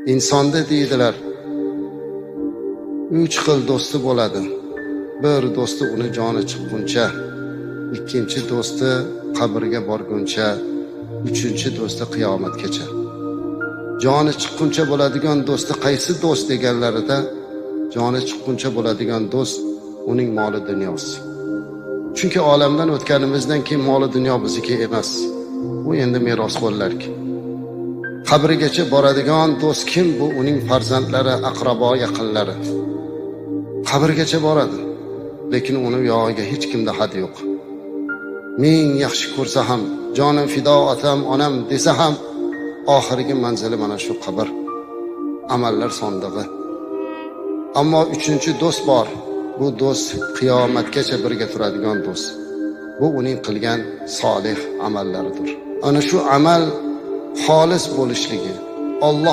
insonda deydilar 3 xil do'sti bo'ladi. Bir do'sti uni joni chiqquncha, ikkinchi do'sti qabrga borguncha, uchinchi do'sti qiyomatgacha. Joni chiqquncha bo'ladigan do'sti qaysi do'st deganlarida, joni chiqquncha bo'ladigan do'st uning moli dunyosi. Chunki olamdan o'tganimizdan keyin moli dunyo bizniki emas. Bu endi merosxo'rlarki. Qabrigacha boradigan do'st kim? Bu uning farzandlari, aqrabo, yaqinlari. Qabrgacha boradi, lekin uni yog'iga hech kimda had yo'q. Ming yaxshi ko'rsa ham, jonim fido otam, onam desa ham, oxirgi manzili mana shu qabr, amallar sondig'i. Ammo uchinchi do'st bor. Bu do'st qiyomatgacha birga turadigan do'st. Bu uning qilgan solih amallaridir. Ana shu amal xolis bo'lishligi, Alloh